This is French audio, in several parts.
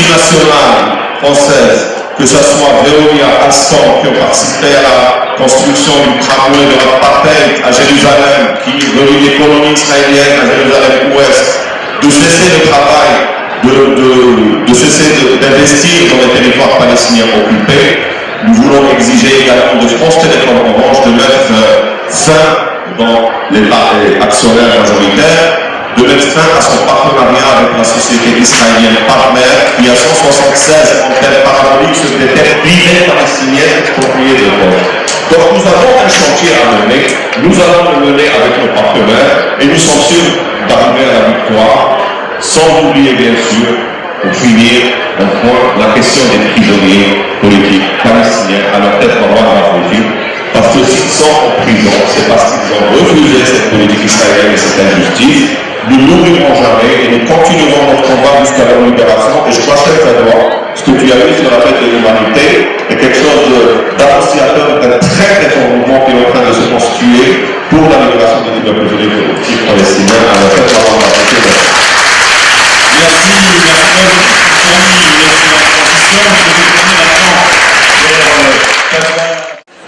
multinationales françaises, que ce soit Veolia, Alstom, qui ont participé à la construction du tramway de l'apartheid à Jérusalem, qui relie l'économie israélienne à Jérusalem-Ouest, de cesser le travail, de cesser d'investir dans les territoires palestiniens occupés. Nous voulons exiger également de France Télécom Orange de mettre fin dans les actionnaires majoritaires, de mettre fin à son partenariat avec la société israélienne Partner, qui a 176 antennes paraboliques sur des terres privées palestiniennes expropriées de l'Europe. Donc nous avons un chantier à mener, nous allons le mener avec nos partenaires et nous sommes sûrs d'arriver à la victoire, sans oublier bien sûr, pour finir, un point, la question des prisonniers politiques palestiniens à la tête de Mahmoud. Parce que s'ils sont en prison, c'est parce qu'ils ont refusé cette politique israélienne et cette injustice. Nous n'oublierons jamais et nous continuerons notre combat jusqu'à leur libération. Et je crois que ce que tu as vu sur la fête de l'humanité est quelque chose d'annonciateur d'un très très fort mouvement qui est en train de se constituer pour la libération des prisonniers politiques palestiniens à la fête de l'humanité. Merci,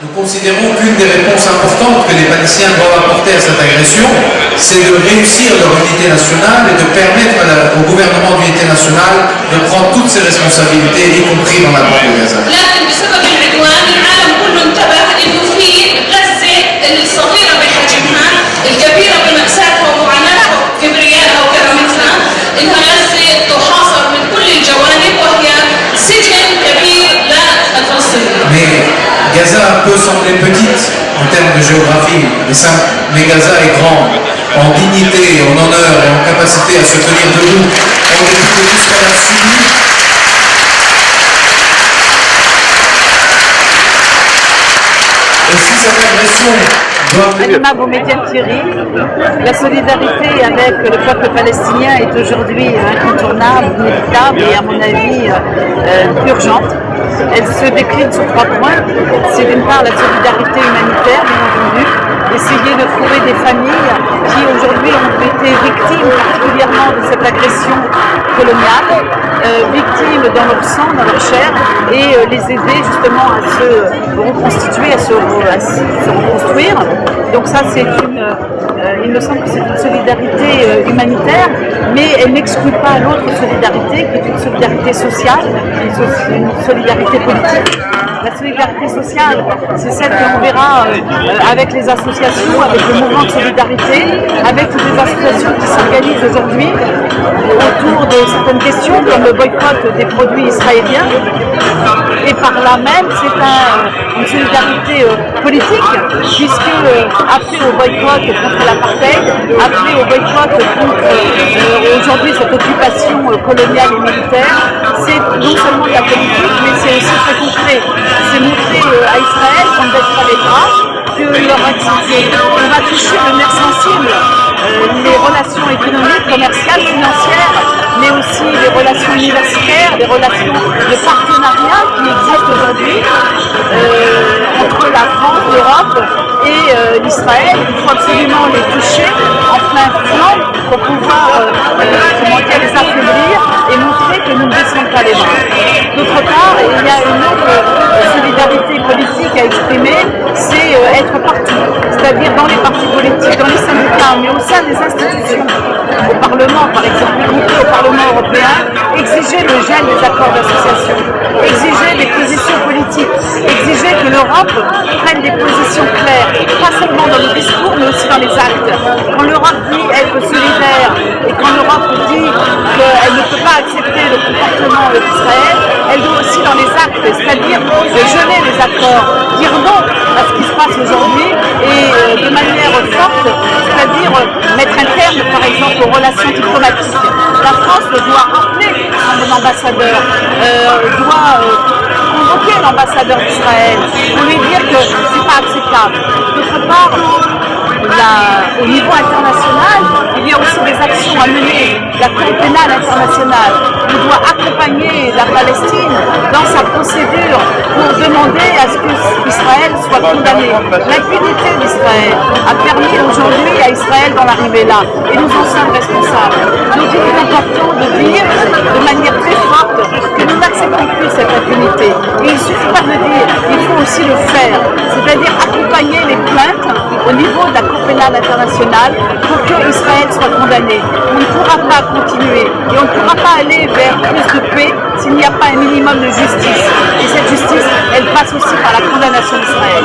Nous considérons qu'une des réponses importantes que les Palestiniens doivent apporter à cette agression, c'est de réussir leur unité nationale et de permettre au gouvernement d'unité nationale de prendre toutes ses responsabilités, y compris dans la bande de Gaza. Mais Gaza peut sembler petite en termes de géographie, mais Gaza est grande en dignité, en honneur et en capacité à se tenir debout en dépit de tout ce qu'elle a subi. Et si cette agression Alima Boumediene Thierry, la solidarité avec le peuple palestinien est aujourd'hui incontournable, inévitable et à mon avis urgente. Elle se décline sur 3 points. C'est d'une part la solidarité humanitaire, bien entendu, essayer de trouver des familles qui aujourd'hui ont été victimes particulièrement de cette agression coloniale, victimes dans leur sang, dans leur chair, et les aider justement à se reconstituer, à se reconstruire. Donc ça, c'est il me semble que c'est une solidarité humanitaire, mais elle n'exclut pas l'autre solidarité, qui est une solidarité sociale, une solidarité politique. La solidarité sociale, c'est celle que l'on verra avec les associations, avec le mouvement de solidarité, avec toutes les associations qui s'organisent aujourd'hui autour de certaines questions comme le boycott des produits israéliens. Et par là même, c'est une solidarité politique, puisque appeler au boycott contre l'apartheid, appeler au boycott contre aujourd'hui cette occupation coloniale et militaire, c'est non seulement de la politique, mais c'est aussi très concret. C'est montrer à Israël qu'on ne baisse pas les bras, que leur activité, on va toucher le nerf sensible, les relations économiques, commerciales, financières, mais aussi les relations universitaires, les relations de partenariat qui existent aujourd'hui entre la France, l'Europe et l'Israël. Il faut absolument les toucher en plein flanc pour pouvoir les affaiblir et montrer que nous ne baissons pas les bras. D'autre part, il y a une autre solidarité politique à exprimer, c'est être partout, c'est-à-dire dans les partis politiques, dans les syndicats, mais au sein des institutions, au Parlement par exemple, y compris au Parlement européen, exiger le gel des accords d'association, exiger des positions politiques, exiger que l'Europe prenne des positions claires, pas seulement dans le discours, mais aussi dans les actes. Quand l'Europe dit être solidaire et quand l'Europe dit qu'elle ne peut pas accepter le comportement d'Israël, elle doit aussi dans les actes, c'est-à-dire geler les accords, dire non à ce qui se passe aujourd'hui et de manière forte, c'est-à-dire mettre un terme par exemple aux relations diplomatiques. La France doit rappeler son ambassadeur, doit convoquer l'ambassadeur d'Israël pour lui dire que ce n'est pas acceptable. D'autre part, au niveau international, il y a aussi des actions à mener. La Cour pénale internationale doit accompagner la Palestine dans sa procédure pour demander à ce qu'Israël soit condamné. L'impunité d'Israël a permis aujourd'hui à Israël d'en arriver là et nous en sommes responsables. Donc il est important de dire de manière très forte que nous n'acceptons plus cette impunité. Et il ne suffit pas de le dire, il faut aussi le faire, c'est-à-dire accompagner les plaintes au niveau de la Cour pénale internationale pour que Israël soit condamné. On ne pourra pas continuer et on ne pourra pas aller vers plus de paix s'il n'y a pas un minimum de justice. Et cette justice, elle passe aussi par la condamnation d'Israël.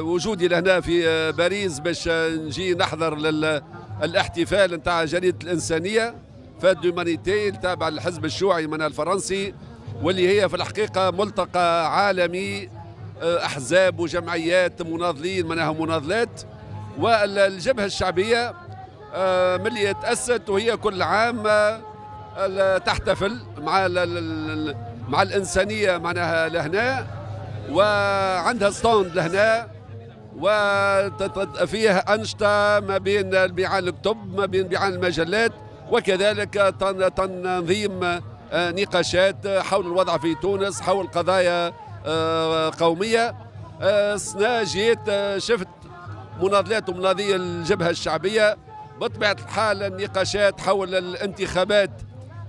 وجودي لهنا في باريس باش نجي نحضر الاحتفال نتاع جريدة الإنسانية فات دومانيتي تابع للحزب الشيوعي من الفرنسي، واللي هي في الحقيقة ملتقى عالمي أحزاب وجمعيات مناضلين منها مناضلات. والجبهة الشعبية ملي تأسست وهي كل عام تحتفل مع الإنسانية معناها لهنا، وعندها ستاند لهنا وفيه أنشطة ما بين بيعان الكتب ما بين بيعان المجلات، وكذلك تنظيم نقاشات حول الوضع في تونس حول قضايا قومية. سنا جيت شفت مناضلات ومناضية الجبهة الشعبية بطبيعة الحال النقاشات حول الانتخابات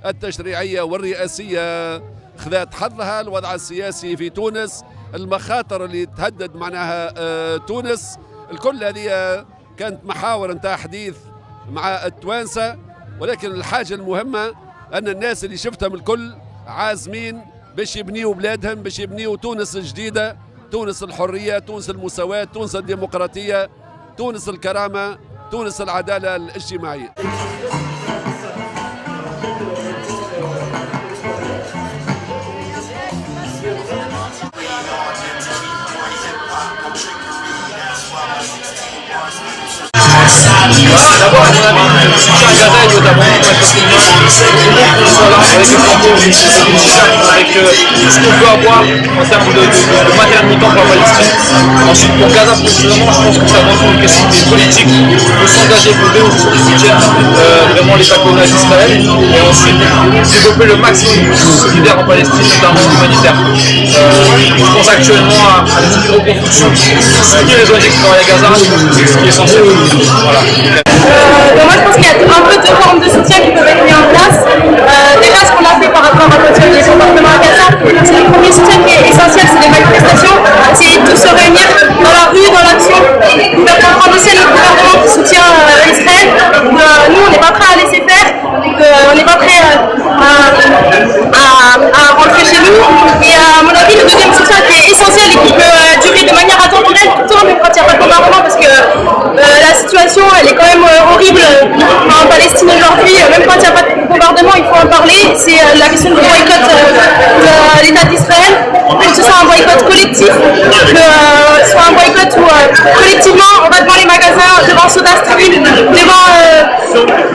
التشريعية والرئاسية خذت حظها، الوضع السياسي في تونس، المخاطر اللي تهدد معناها تونس، الكل هذه كانت محاور نتاع حديث مع التوانسة. ولكن الحاجة المهمة أن الناس اللي شفتهم الكل عازمين باش يبنيوا بلادهم، باش يبنيوا تونس الجديدة، تونس الحرية، تونس المساواة، تونس الديمقراطية، تونس الكرامة، تونس العدالة الاجتماعية. D'abord, à mon avis, le soutien à Gaza est notamment parce que nous sommes là avec le flambeau avec ce qu'on peut avoir en termes de maternité pour la Palestine. Ensuite, pour Gaza, précisément, je pense que c'est avant tout une question politique de s'engager pour eux pour qu'ils soutiennent vraiment l'État colonial d'Israël et ensuite développer le maximum de solidaires en Palestine, notamment humanitaire. Je pense actuellement à des outils de reconstruction, soutenir les ONG qui travaillent à Gaza, c'est ce qui est essentiel. Voilà. Donc moi je pense qu'il y a un peu deux formes de soutien qui peuvent être mis en place. Déjà ce qu'on a fait par rapport à les comportements à Gaza, c'est le premier soutien qui est essentiel, c'est les manifestations, c'est de se réunir dans la rue, dans l'action, pour prendre aussi notre gouvernement qui soutient Israël. Nous on n'est pas prêts à laisser faire, on n'est pas prêts à rentrer chez nous. Et à mon avis le deuxième soutien qui est essentiel et qui peut durer de manière intemporelle tout le temps, même quand il n'y a pas de bombardement, parce que la situation elle est quand même horrible en Palestine aujourd'hui, même quand il n'y a pas de bombardement il faut en parler, c'est la question du boycott de l'État d'Israël, que ce soit un boycott collectif, que ce soit un boycott où collectivement on va devant les magasins, devant Soda Stream, devant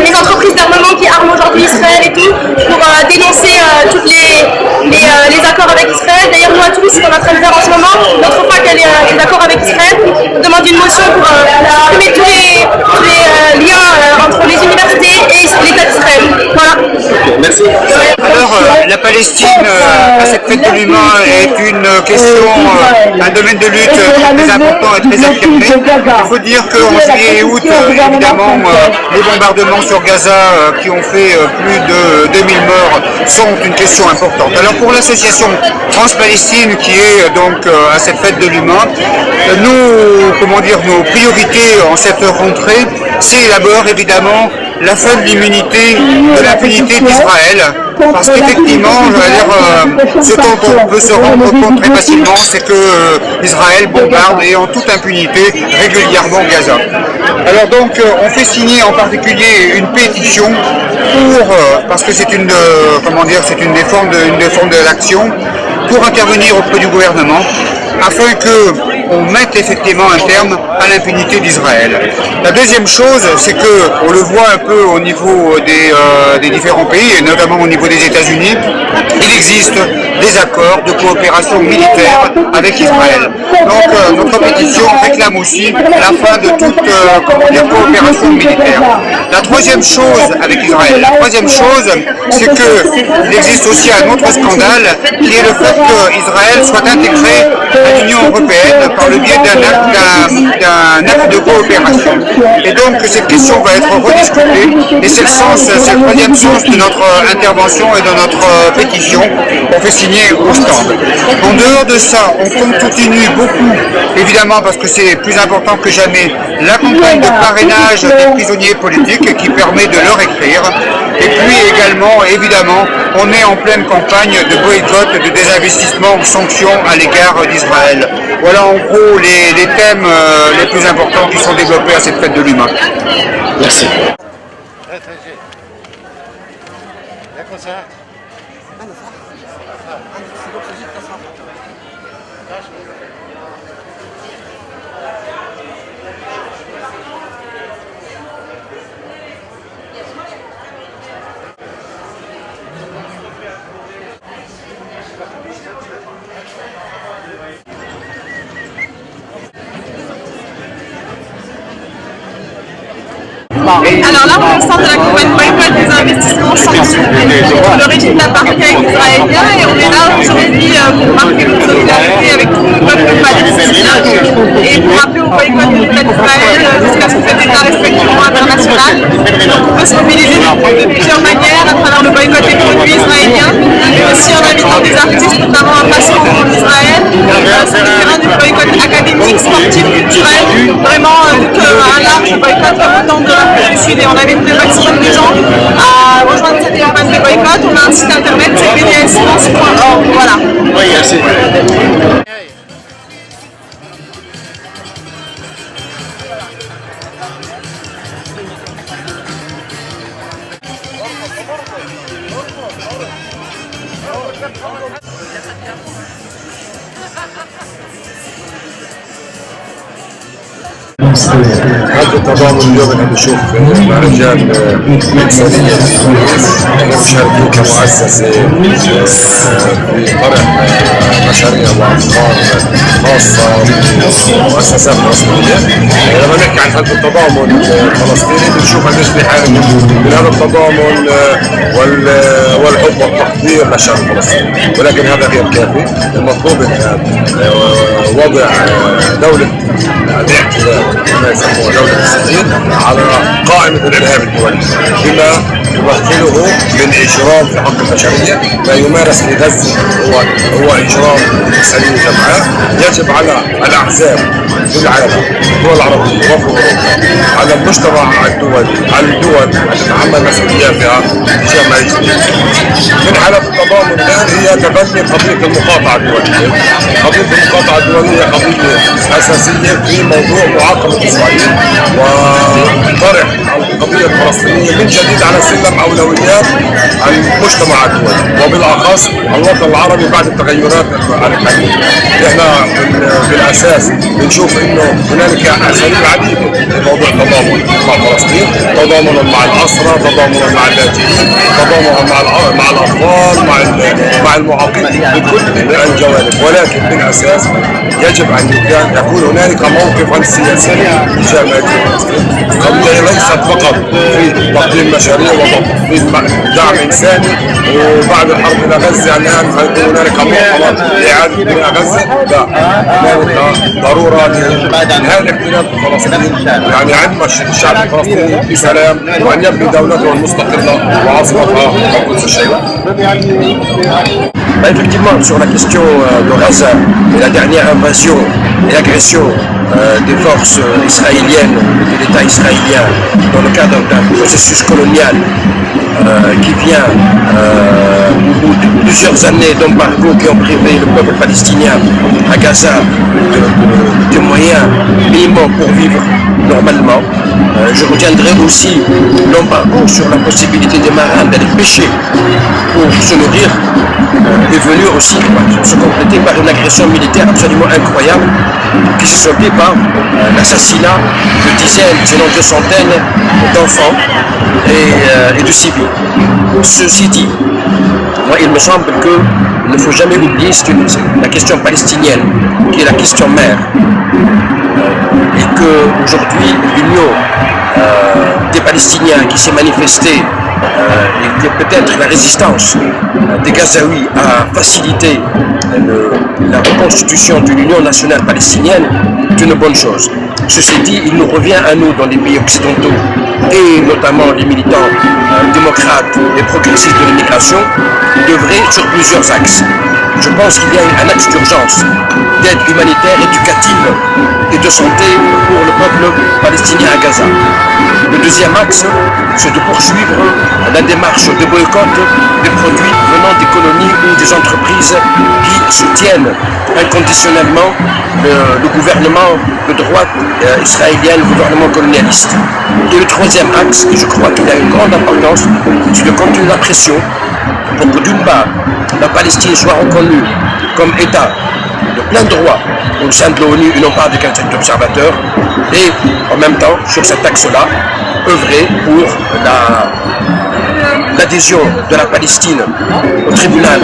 les entreprises d'armement qui arment aujourd'hui Israël et tout, pour dénoncer tous les accords avec Israël. D'ailleurs nous à Toulouse, ce qu'on est en train de faire en ce moment, notre fac elle est d'accord avec Israël, on demande une motion pour supprimer tous les liens entre les universités et l'État d'Israël. Voilà. Merci. Alors, la Palestine, à cette fête de l'humain, est une question, un domaine de lutte très important et très affirmé. Il faut dire qu'en juillet et août, évidemment, les bombardements sur Gaza qui ont fait plus de 2000 morts sont une question importante. Alors pour l'association France-Palestine qui est donc à cette fête de l'humain, nos priorités en cette rentrée, c'est d'abord évidemment la fin de l'immunité, de l'impunité d'Israël, parce qu'effectivement, ce dont on peut se rendre compte très facilement, c'est que Israël bombarde et en toute impunité régulièrement Gaza. Alors donc on fait signer en particulier une pétition pour, parce que c'est une, c'est une des formes de l'action, pour intervenir auprès du gouvernement afin qu'on mette effectivement un terme à l'impunité d'Israël. La deuxième chose, c'est que on le voit un peu au niveau des différents pays, et notamment au niveau des États-Unis, il existe des accords de coopération militaire avec Israël. Donc notre pétition réclame aussi la fin de toute coopération militaire. La troisième chose avec Israël, c'est qu'il existe aussi un autre scandale qui est le fait qu'Israël soit intégré à l'Union européenne par le biais d'un acte de coopération. Et donc cette question va être rediscutée et c'est le troisième sens de notre intervention et de notre pétition qu'on fait signer au stand. En dehors de ça, on continue beaucoup, évidemment parce que c'est plus important que jamais, la campagne de parrainage des prisonniers politiques qui permet de leur écrire. Et puis également, évidemment, on est en pleine campagne de boycott, de désinvestissement, de sanctions à l'égard d'Israël. Voilà en gros les thèmes les plus importants qui sont développés à cette fête de l'humain. Merci. Alors là, on est au centre de la campagne boycott des investissements sanctions le régime d'apartheid israélien et on est là aujourd'hui pour marquer notre solidarité avec tout le peuple palestinien et pour rappeler au boycott de d'Israël jusqu'à ce que cet État respecte le droit international. Donc on peut se mobiliser de plusieurs manières à travers le boycott des produits israéliens, mais aussi en invitant des artistes, notamment un passeport en Israël. C'est différent du boycott académique, sportif, culturel, vraiment un large boycott comme autant de l'Afrique du Sud et on avait le maximum de gens à rejoindre cette campagne de boycott. On a un site internet, c'est bdssilence.org. Voilà. Oui, merci. هذا التضامن اليوم احنا بنشوف مهرجان انسانيه مشاركين كمؤسسه في طرح مشاريع وافكار خاصه ومؤسسات فلسطينيه. لما نحكي عن هذا التضامن الفلسطيني بنشوف قديش بحاجه من هذا التضامن والحب والتقدير للشعب الفلسطيني، ولكن هذا غير كافي. المطلوب وضع دوله الاعتداء ما يسموها دولة إسرائيل على قائمة الإرهاب الدولي بما يمثله من إجرام في حق البشرية. ما يمارس في غزة هو إجرام إنسانية جمعاء. يجب على الأحزاب في العالم، الدول العربية وفي أوروبا، على المجتمع الدولي، على الدول أن تتحمل مسؤولياتها تجاه ما يجري. من حالات التضامن الآن هي تبني قضية المقاطعة الدولية. قضية المقاطعة الدولية قضية أساسية في موضوع معاقبة إسرائيل وطرح القضية الفلسطينية من جديد على سلم أولويات المجتمع الدولي وبالأخص الوطن العربي بعد التغيرات الحالية. احنا بالأساس بنشوف إنه هنالك أساليب عديدة لموضوع التضامن مع فلسطين، تضامن مع الأسرى، تضامن مع اللاجئين، تضامن مع الأطفال، مع المعاقين بكل الجوانب، ولكن بالأساس يجب أن يكون هنالك موقفا سياسيا تجاه ما يجري في فلسطين. القضية ليست فقط في تقديم مشاريع وتقديم دعم إنساني وبعد الحرب إلى غزة الآن سيكون هنالك مؤتمر لإعادة بناء غزة. لا، هنالك ضرورة لإنهاء الاحتلال الفلسطيني، يعني عندما الشعب الفلسطيني بسلام وأن يبني دولته المستقلة وعاصمتها القدس الشريفة. Effectivement, sur la question de Gaza et la dernière invasion et agression des forces israéliennes et de l'État israélien dans le cadre d'un processus colonial qui vient de plusieurs années d'embargo qui ont privé le peuple palestinien à Gaza de moyens minimums pour vivre normalement. Je retiendrai aussi l'embargo sur la possibilité des marins d'aller pêcher pour se nourrir est venu aussi se compléter par une agression militaire absolument incroyable qui s'est soldée par l'assassinat de dizaines, sinon de centaines d'enfants et de civils. Ceci dit, moi, il me semble qu'il ne faut jamais oublier la question palestinienne, qui est la question mère. Et qu'aujourd'hui, l'union des Palestiniens qui s'est manifestée et que peut-être la résistance des Gazaouis a facilité la reconstitution d'une union nationale palestinienne est une bonne chose. Ceci dit, il nous revient à nous dans les pays occidentaux et notamment les militants démocrates et progressistes de l'immigration d'œuvrer sur plusieurs axes. Je pense qu'il y a un axe d'urgence d'aide humanitaire, éducative et de santé pour le peuple palestinien à Gaza. Le deuxième axe, c'est de poursuivre la démarche de boycott des produits venant des colonies ou des entreprises qui soutiennent inconditionnellement le gouvernement de droite israélien, le gouvernement colonialiste. Et le troisième axe, et je crois qu'il a une grande importance, c'est de continuer la pression pour que d'une part, la Palestine soit reconnue comme État de plein droit au sein de l'ONU et non pas avec un statut d'observateur, et en même temps, sur cet axe-là, œuvrer pour l'adhésion de la Palestine au tribunal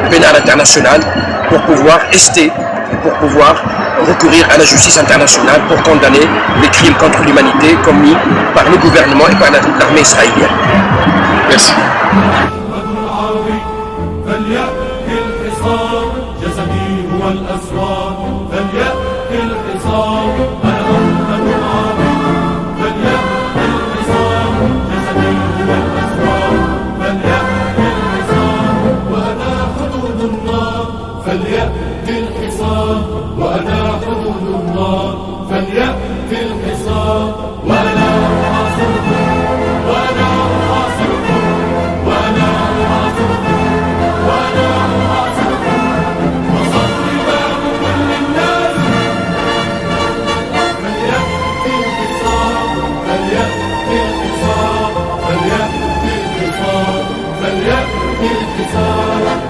pénal international pour pouvoir ester, pour pouvoir recourir à la justice internationale pour condamner les crimes contre l'humanité commis par le gouvernement et par l'armée israélienne. Merci.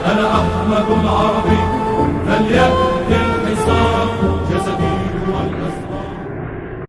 أنا أحمد العربي فليأتي